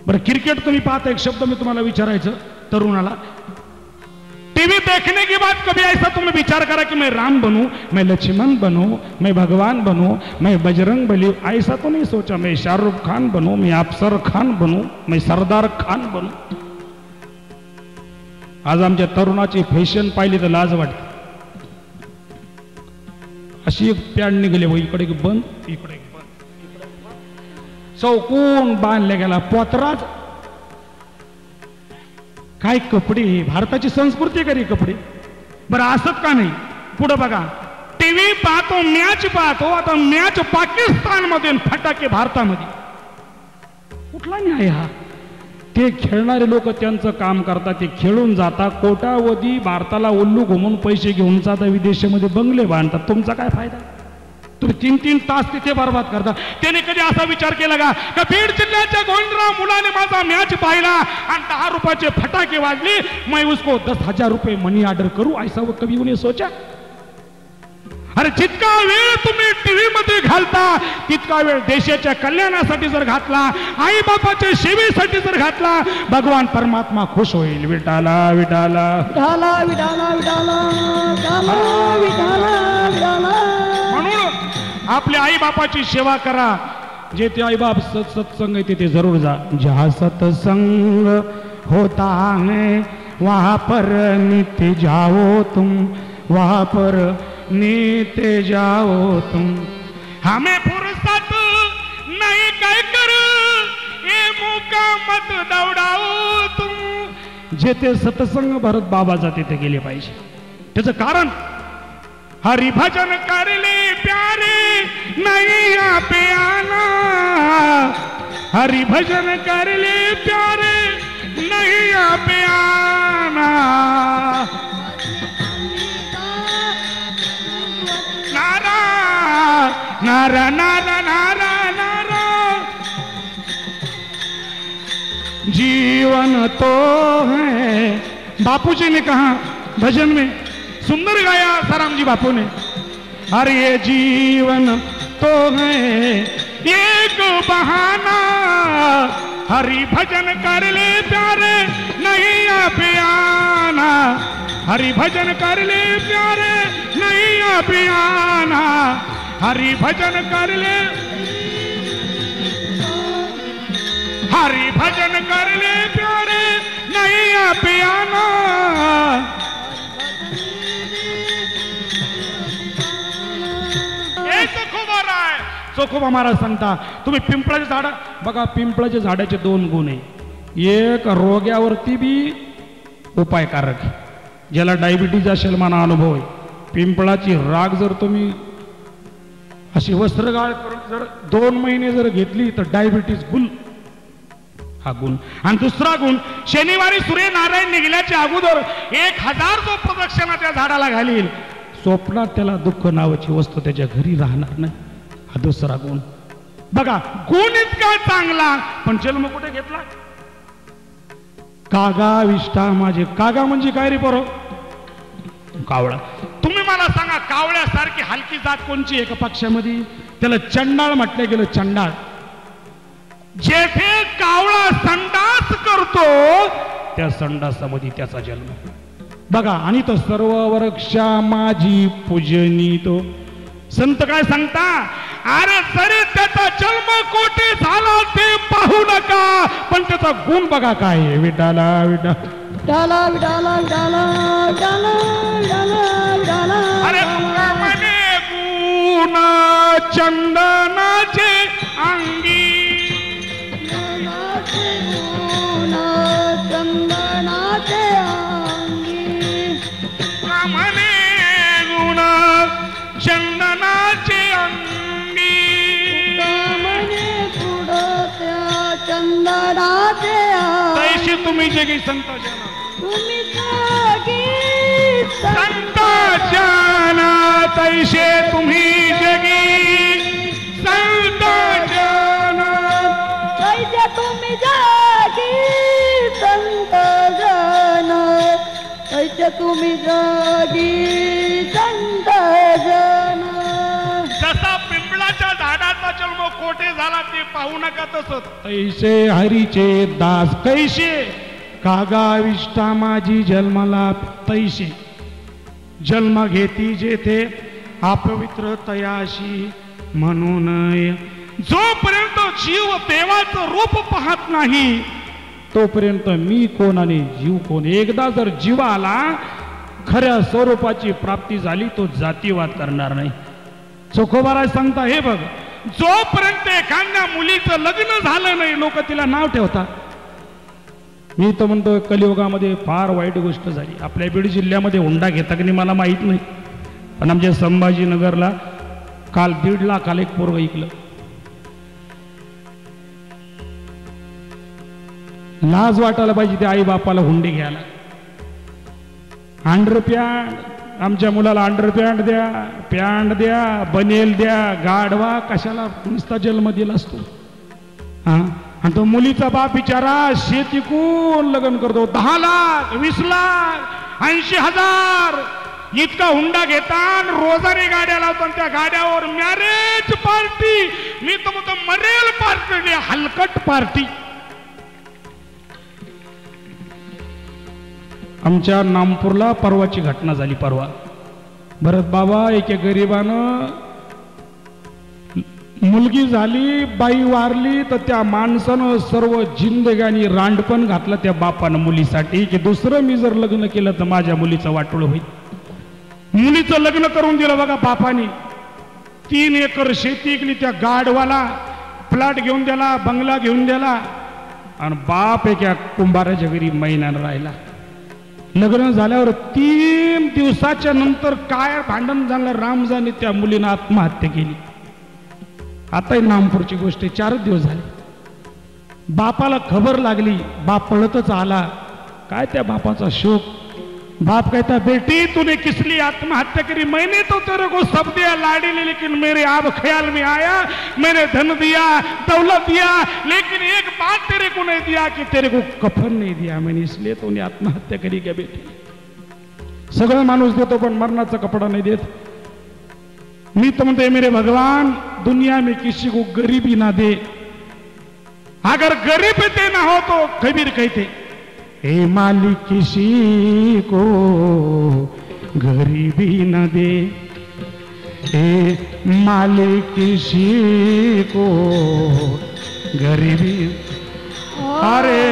बरं क्रिकेट तुम्ही पाहता, एक शब्द मी तुम्हाला विचारायचं तरुणाला, टीवी देखने के बाद कभी ऐसा तुम विचार करा कि मैं राम बनूं, मैं लक्ष्मण बनूं, मैं भगवान बनूं, मैं बजरंग बली, ऐसा तो नहीं सोचा मैं शाहरुख खान बनूं, मैं अफसर खान बनूं, मैं सरदार खान बनूं. आज आमच्या तरुणाची फॅशन पाहिली तर लाज वाटते. अशी एक पॅन्ट निघाली, इकडे बंद, इकडे चौकून बांधल्या गेला पोतराच. काय कपडे, भारताची संस्कृती करी कपडे. बरं असत का नाही. पुढे बघा, टीव्ही पाहतो, मॅच पाहतो, आता मॅच पाकिस्तान मध्ये, फटाके भारतामध्ये. कुठला न्याय हा. ते खेळणारे लोक त्यांचं काम करतात, ते खेळून जातात, कोटावधी भारताला उल्लू घुमून पैसे घेऊन जातात, विदेशामध्ये बंगले बांधतात. तुमचा काय फायदा. तुम्ही 3-3 तास तिथे बर्बाद करता. त्याने कधी असा विचार केला का बीड जिल्ह्याच्या गोविंदराव मुलाने माझा मॅच पाहिला आणि 10 रुपयाचे फटाके वाजले, मैं उसको 10,000 रुपये मनी ऑर्डर करू, ऐसा वो कभी उन्हें सोचा. अरे जितका वेळ तुम्ही टीव्ही मध्ये घालता तितका वेळ देशाच्या कल्याणासाठी जर घातला, आई बापाच्या सेवेसाठी जर घातला, भगवान परमात्मा खुश होईल. विठाला विठाला विठाला विठाला विठाला विठाला विठाला. म्हणून आपल्या आई बापाची सेवा करा. जे ते आई बाप सत्संग आहे तिथे जरूर जा. जहाँ सत्संग होता है वहाँ पर नित्य जाओ तुम, वहाँ पर नीते जाओ तुम. हमें फुर्सत नहीं काय कर ये मौका मत दौडाओ तुम. जे ते सत्संग भरत बाबाचा तिथे गेले पाहिजे. त्याचं कारण हरिभजन कर ले प्यारे नहीं यहाँ पे आना, हरिभजन कर ले प्यारे नहीं यहाँ पे आना. नारा नारा नारा नारा नारा. जीवन तो है, बापूजी ने कहा भजन में, सुंदर गाया सारामजी बापू ने. अरे ये जीवन तो है एक बहाना, हरि भजन कर ले प्यारे नहीं यहाँ पे आना, हरि भजन कर ले प्यारे नहीं यहाँ पे आना, हरि भजन कर ले, हरि भजन कर ले प्यारे नहीं यहाँ पे आना. चोखोबा महाराज सांगता, तुम्ही पिंपळाचे झाड बघा, पिंपळाच्या झाडाचे 2 गुण आहे. एक रोग्यावरती बी उपायकारक, ज्याला डायबिटीज असेल मला अनुभव आहे. पिंपळाची राग जर तुम्ही अशी वस्त्रगाळ करून जर 2 महिने जर घेतली तर डायबिटीज गुल, हा गुण. आणि दुसरा गुण, शनिवारी सूर्यनारायण निघल्याच्या अगोदर 1000 जो प्रदक्षिणा त्या झाडाला घालील, स्वप्नात त्याला दुःख नावाची वस्तू त्याच्या घरी राहणार नाही. हा दुसरा गुण. बघा गुण इतका चांगला, पण जन्म कुठे घेतला. कागा विष्ठा माझे. कागा म्हणजे काय रे पोरो. कावळा. तुम्ही मला सांगा, कावळ्यासारखी हलकी जात कोणची एका पक्षामध्ये. त्याला चंडाळ म्हटलं गेलं. चंडाळ. जेथे कावळा संडास करतो त्या संडासामध्ये त्याचा जन्म. बघा, आणि तो सर्व वृक्षा माझी पूजनी. तो संत काय सांगता, अरे जरी त्याचा जन्म कोठे झाला ते पाहू नका, पण त्याचा गुण बघा काय आहे. विठाला विठा विठाला विठाला विठाला विठाला विठाला विठाला. अरे म्हणे गुण चंदनाचे अंगी, गुण चंदनाचे अंगी, म्हणे गुण चंदनाचे अंगी, चंदनाचे. तैशी तुम्ही जगी संत जना, तुम्ही जगी संत जना, तैशे तुम्ही जगी संत जना, तैशे तुम्ही जगी संत जना, तैशे तुम्ही जगी संत जना. जसा पिंपळाच्या झाडाचा जन्म कोठे झाला ते पाहू नका तसं. तैसे हरीचे दास कैसे कागाविष्टा माझी जन्माला तैसे जन्म घेती जेथे अपवित्र तयाशी म्हणून जोपर्यंत जीव देवाचं रूप पाहत नाही तोपर्यंत मी कोण आणि जीव कोण. एकदा जर जीवाला खऱ्या स्वरूपाची प्राप्ती झाली तो जातीवाद करणार नाही. चोखोबाराज सांगता हे बघ, जोपर्यंत एखाद्या मुलीचं लग्न झालं नाही लोक तिला नाव ठेवतात. मी तर म्हणतो कलियुगामध्ये फार वाईट गोष्ट झाली. आपल्या बीड जिल्ह्यामध्ये हुंडा घेता की नाही मला माहीत नाही, पण आमच्या संभाजीनगरला काल 1.5 लाखाला एक पोरग ऐकलं. लाज वाटायला पाहिजे त्या आई बापाला हुंडे घ्यायला. अंडरपॅन्ट आमच्या मुलाला अंडरपॅन्ट द्या, पॅन्ट द्या, बनेल द्या, गाढवा कशाला नुसता जन्म दिला असतो. हा आणि तो मुलीचा बाप बिचारा शेती कोण लग्न करतो. 10 लाख 20 लाख 80,000 इतका हुंडा घेतात. रोजाने गाड्या लावतात, त्या गाड्यावर मॅरेज पार्टी. मी तर म्हणतो मरेल पार्टी, हलकट पार्टी. आमच्या नामपूरला परवाची घटना झाली. परवा भरत बाबा एके गरीबानं मुलगी झाली, बाई वारली, तर त्या माणसानं सर्व जिंदगानी रांडपण घातलं त्या बापानं मुलीसाठी की दुसरं मी जर लग्न केलं तर माझ्या मुलीचं वाटोळ होईल. मुलीचं लग्न करून दिलं बघा बापानी. 3 एकर शेती इकली, त्या गाडवाला फ्लॅट घेऊन दिला, बंगला घेऊन दिला आणि बाप एका कुंभाराच्या घरी महिन्यानं राहिला. लग्न झाल्यावर 3 दिवसाच्या नंतर काय भांडण झालं, रामजाने त्या मुलीनं आत्महत्या केली. आता नामपूरची गोष्ट 4 दिवस झाले. बापाला खबर लागली, बाप पळतच आला. काय त्या बापाचा शोक. बाप कहता बेटी तूने किस लिए आत्महत्या करी. मैंने तो तेरे को सब दिया लाडली, लेकिन मेरे आप ख्याल में आया मैंने धन दिया दौलत दिया, लेकिन एक बात तेरे को नहीं दिया कि तेरे को कफन नहीं दिया मैंने, इसलिए तूने आत्महत्या करी क्या बेटी. सगळं माणूस देतो पण मरणाचा कपडा नहीं देत. मी तो म्हणते मेरे भगवान दुनिया में किसी को गरीबी ना दे. अगर गरीब देना हो तो कबीर कहते हे मालिक किसी को गरीबी न दे, हे मालिक किसी को गरीबी. अरे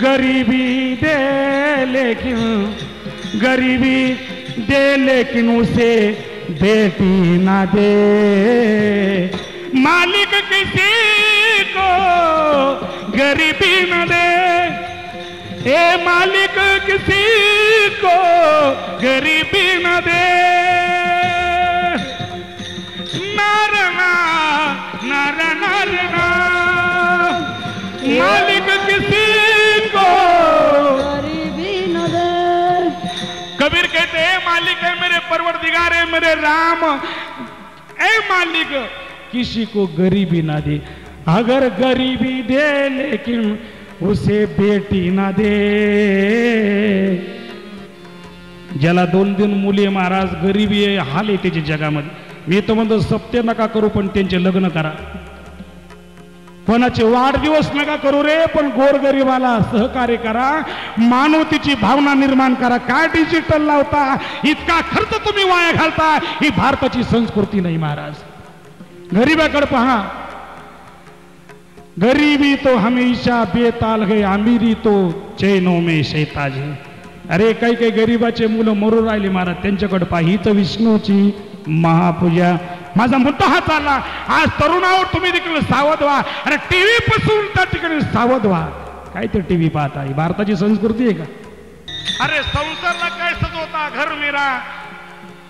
गरीबी दे लेकिन गरीबी दे लेकिन उसे बेटी ना दे. मालिक किसी को गरीबी न दे, ए मालिक किसी को गरीबी न दे. नारना नारा नारना मालिक किसी को गरीबी न दे. कबीर कहते हैं मालिक है मेरे परवरदिगार है मेरे राम, ए मालिक किसी को गरीबी ना दे. अगर गरीबी दे लेकिन उसे बेटी ना दे. ज्याला 2-2 मुली महाराज गरीबी आहे, हाल आहे त्याच्या जगामध्ये. मी तर म्हणतो सप्ते नका करू पण त्यांचे लग्न करा. कोणाचे वाढदिवस नका करू रे, पण गोरगरिबाला सहकार्य करा, मानवतेची भावना निर्माण करा. काय डिजिटल लावता, इतका खर्च तुम्ही वाया घालता. ही भारताची संस्कृती नाही महाराज. गरीबाकडे पहा. गरीबी तो हमेशा बेताल है, अमीरी तो चैनो में शैताज है. अरे काही काही गरीबाचे मुलं मरू राहिले महाराज, त्यांच्याकडे पहा. ही तर विष्णूची महापूजा. माझा मुद्दा हा चालला. आज तरुणावर तुम्ही देखील सावध व्हा. अरे टीव्ही पासून त्या ठिकाणी सावध व्हा. काय ते टीव्ही पाहता, ही भारताची संस्कृती आहे का. अरे संसारला काय सजवता. घर मेरा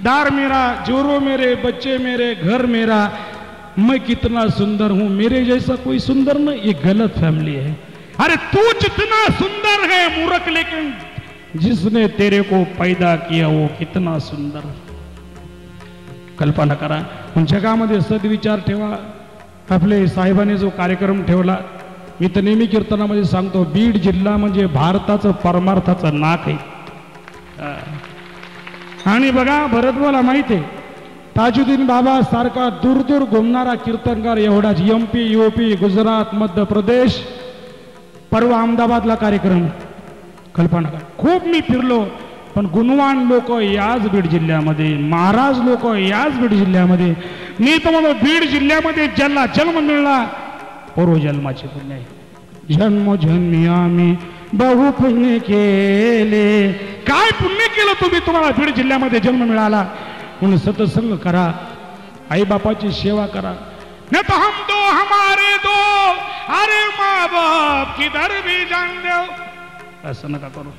दार मेरा, जोरो मेरे, बच्चे मेरे, घर मेरा, मैं कितना सुंदर हूं, मेरे जैसा कोई सुंदर नहीं. ये गलत फैमिली है. अरे तू जितना सुंदर है मूर्ख, लेकिन जिसने तेरे को पैदा किया वो कितना सुंदर. कल्पना करा. जगामध्ये सद्विचार ठेवा. आपले साहेबांनी जो कार्यक्रम ठेवला, मी तर नेहमी कीर्तनामध्ये सांगतो, बीड जिल्हा म्हणजे भारताचं परमार्थाचं नाक आहे. आणि बघा भरत मला माहिती आहे ताजुद्दीन बाबा सारखा दूर दूर घुमणारा कीर्तनकार एवढाच MP UP गुजरात मध्य प्रदेश परवा अहमदाबादला कार्यक्रम कल्पना करा. खूप मी फिरलो पण गुणवान लोक याच बीड जिल्ह्यामध्ये, महाराज लोक याच बीड जिल्ह्यामध्ये. मी तर म्हणतो बीड जिल्ह्यामध्ये ज्याला जन्म मिळला पूर्वजन्माचे पुण्य आहे. जन्मोजन्मी आम्ही बहु पुण्य केले. काय पुण्य केलं तुम्ही, तुम्हाला बीड जिल्ह्यामध्ये जन्म मिळाला म्हणून सत्संग करा, आई बापाची सेवा करा. नहीं तो हम दो हमारे दो, अरे माँ बाप किधर भी जान दो. असं नका करू.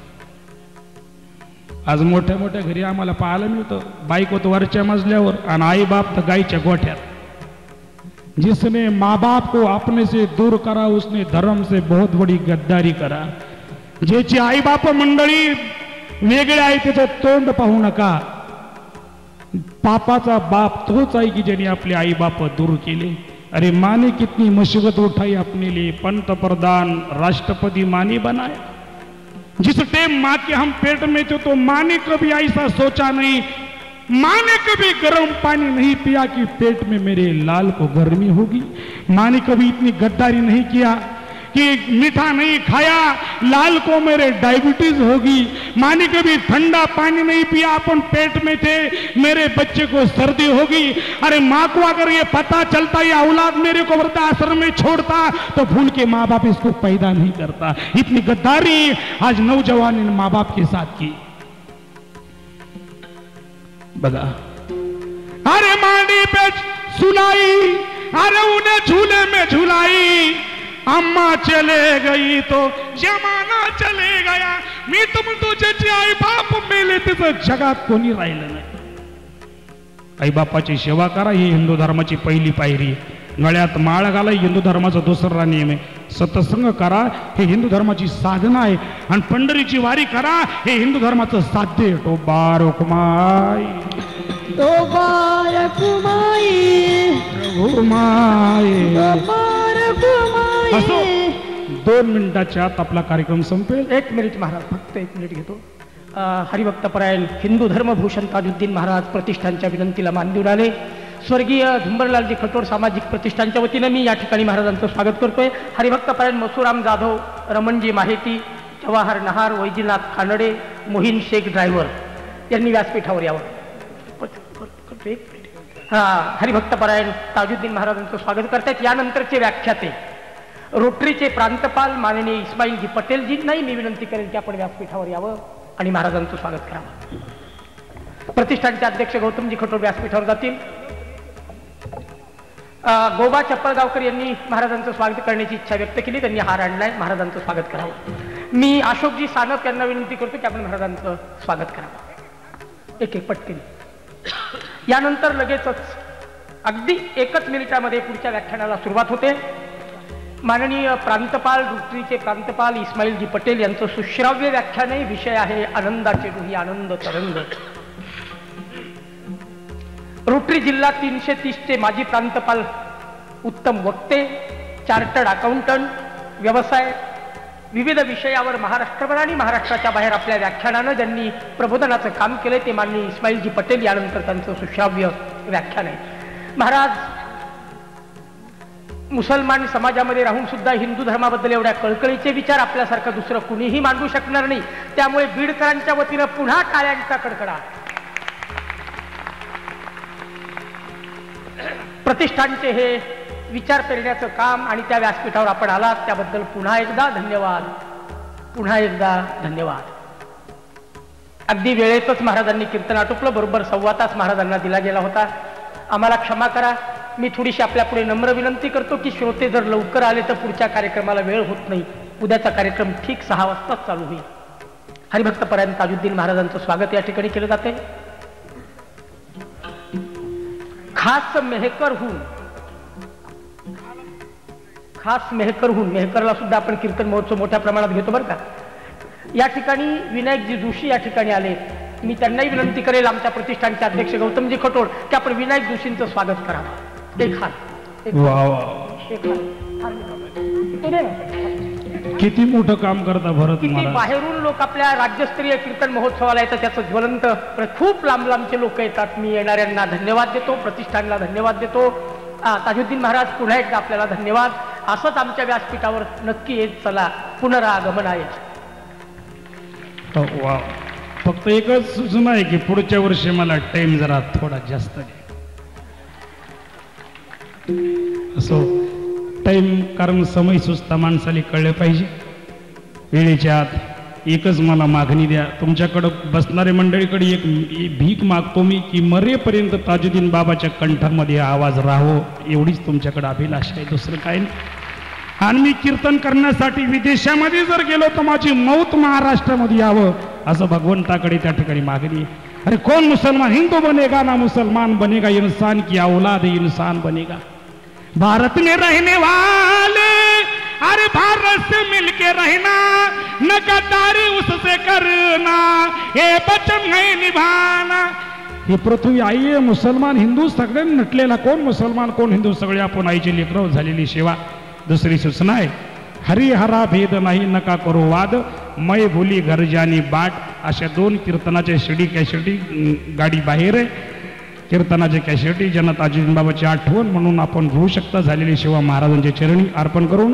आज मोठ्या मोठ्या घरी आम्हाला पाहायला मिळतं बायको तो वरच्या मजल्यावर आणि आई बाप तर गायच्या गोठ्यात. जिसने माँ बाप को अपने से दूर करा उसने धर्म से बहुत बड़ी गद्दारी करा. ज्याची आई बाप मंडळी वेगळे आहे त्याचं तोंड पाहू नका. पापाचा बाप तोच आहे की ज्याने आपले आई बाप दूर केले. अरे माने कितनी मुसीबत उठाई अपने लिए, पंतप्रधान राष्ट्रपति माने बनाया. जिस टाइम माँ के हम पेट में थे तो माँ ने कभी ऐसा सोचा नहीं, माँ ने कभी गर्म पानी नहीं पिया कि पेट में मेरे लाल को गर्मी होगी. माँ ने कभी इतनी गद्दारी नहीं किया कि मीठा नहीं खाया लाल को मेरे डायबिटीज होगी. माँ ने कभी ठंडा पानी नहीं पिया अपन पेट में थे मेरे बच्चे को सर्दी होगी. अरे माँ को अगर ये पता चलता ये औलाद मेरे को वृद्धाश्रम में छोड़ता तो भूल के माँ बाप इसको पैदा नहीं करता. इतनी गद्दारी आज नौजवान ने माँ बाप के साथ की. बगा अरे मांडी पे सुलाई, अरे उन्हें झूले में झुलाई. अम्मा चले गई तो जमाना चले गया. मी तर म्हणतो ज्याची आई बाप मेले त्याचं जगात कोणी राहिलं नाही. आई बापाची सेवा करा ही हिंदू धर्माची पहिली पायरी. गळ्यात माळ घाला हिंदू धर्माचा दुसरा नियम आहे. सत्संग करा हे हिंदू धर्माची साधना आहे आणि पंढरीची वारी करा हे हिंदू धर्माचं साध्य आहे. तो बारकुमाई तो बारकुमाई असो 2 मिनिटाच्या आत आपला कार्यक्रम संपेल. 1 मिनिट महाराज, फक्त 1 मिनिट घेतो. हरिभक्तपरायण हिंदू धर्मभूषण ताजुद्दीन महाराज प्रतिष्ठानच्या विनंतीला मान देऊन आले. स्वर्गीय झुंबरलालजी खटोर सामाजिक प्रतिष्ठानच्या वतीनं मी या ठिकाणी महाराजांचं स्वागत करतोय. हरिभक्तपरायण मसुराम जाधव, रमणजी माहेती, जवाहर नहार, वैजनाथ खानडे, मोहीन शेख ड्रायव्हर यांनी व्यासपीठावर यावं. हरिभक्तपरायण ताजुद्दीन महाराजांचं स्वागत करतायत. यानंतरचे व्याख्याते रोटरीचे प्रांतपाल माननीय इस्माईलजी पटेलजींनाही मी विनंती करेन की आपण व्यासपीठावर यावं आणि महाराजांचं स्वागत करावं. प्रतिष्ठानचे अध्यक्ष गौतमजी खटोर व्यासपीठावर जातील. गोबा चप्पळगावकर यांनी महाराजांचं स्वागत करण्याची इच्छा व्यक्त केली, त्यांनी हार आणलाय. महाराजांचं स्वागत करावं. मी अशोकजी सानप यांना विनंती करतो की आपण महाराजांचं स्वागत करावं. एक पटकन. यानंतर लगेचच अगदी 1 मिनिटामध्ये पुढच्या व्याख्यानाला सुरुवात होते. माननीय प्रांतपाल रोटरीचे प्रांतपाल इस्माईलजी पटेल यांचं सुश्राव्य व्याख्यानही विषय आहे आनंदाचे डोही आनंद तरंग. रोटरी जिल्हा 330चे माजी प्रांतपाल, उत्तम वक्ते, चार्टर्ड अकाउंटंट, व्यवसाय विविध विषयावर महाराष्ट्रभर आणि महाराष्ट्राच्या बाहेर आपल्या व्याख्यानानं ज्यांनी प्रबोधनाचं काम केलं ते माननीय इस्माईलजी पटेल. यानंतर त्यांचं सुश्राव्य व्याख्यान आहे. महाराज मुसलमान समाजामध्ये राहून सुद्धा हिंदू धर्माबद्दल एवढ्या कळकळीचे विचार आपल्यासारखं दुसरं कुणीही मांडू शकणार नाही. त्यामुळे बीडकरांच्या वतीनं पुन्हा टाळ्यांचा कडकडाट. प्रतिष्ठानचे हे विचार पेरण्याचं काम आणि त्या व्यासपीठावर आपण आलात त्याबद्दल पुन्हा एकदा धन्यवाद. पुन्हा एकदा धन्यवाद. अगदी वेळेतच महाराजांनी कीर्तन आटोपलं. बरोबर 1.25 तास महाराजांना दिला गेला होता. आम्हाला क्षमा करा. मी थोडीशी आपल्या पुढे नम्र विनंती करतो की श्रोते जर लवकर आले तर पुढच्या कार्यक्रमाला वेळ होत नाही. उद्याचा कार्यक्रम ठीक 6 वाजताच चालू होईल. हरिभक्तपरायण ताजुद्दीन महाराजांचं स्वागत या ठिकाणी केलं जाते. खास मेहकरहून मेहकरला सुद्धा आपण कीर्तन महोत्सव मोठ्या प्रमाणात घेतो बरं का. या ठिकाणी विनायकजी जोशी या ठिकाणी आले. मी त्यांनाही विनंती करेल आमच्या प्रतिष्ठानचे अध्यक्ष गौतमजी खटोळ की आपण विनायक जोशींचं स्वागत करावं. एक हात किती मोठं काम करता भरत किती महाराज. बाहेरून लोक आपल्या राज्यस्तरीय कीर्तन महोत्सवाला येतात, त्याचं ज्वलंत खूप लांब लांबचे लोक येतात. मी येणाऱ्यांना धन्यवाद देतो, प्रतिष्ठानला धन्यवाद देतो. ताजुद्दीन महाराज पुन्हा एकदा आपल्याला धन्यवाद. असंच आमच्या व्यासपीठावर नक्की येत चला. पुनरागमनाय. वा, फक्त एकच सूचना आहे की पुढच्या वर्षी मला टाइम जरा थोडा जास्त द्या. असो टाइम, कारण समय सुचता माणसाला कळले पाहिजे. वेळेच्या आत एकच मला मागणी द्या. तुमच्याकडं बसणारे मंडळीकडे एक भीक मागतो मी की मरेपर्यंत ताजुद्दीन बाबाच्या कंठामध्ये आवाज राहो, एवढीच तुमच्याकडे अभिलाषा आहे, दुसरं काय नाही. आणि मी कीर्तन करण्यासाठी विदेशामध्ये जर गेलो तर माझी मौत महाराष्ट्रामध्ये यावं असं भगवंताकडे त्या ठिकाणी मागणी. अरे कौन मुसलमान हिंदू बनेगा ना मुसलमान बनेगा, इंसान की औलाद इंसान बनेगा. भारत में रहने वाले अरे भारत से मिलके रहना, न गद्दारी उससे करना, हे वचन नहीं निभाना. ही पृथ्वी आई आहे. मुसलमान हिंदू सगळे नटलेला, कोण मुसलमान कोण हिंदू, सगळे आपण आईची लेकरं झालेली सेवा. दुसरी सूचना आहे, हरिहरा भेद नाही नका करू वाद, मै भुली घर जानी बाट. अशा 2 कीर्तनाच्या शिडी कॅसेटी गाडी बाहेर आहे. कीर्तनाचे कॅसेटी ज्यांना ताजुद्दीन बाबाची आठवण म्हणून आपण घेऊ शकता. झालेली सेवा महाराजांच्या चरणी अर्पण करून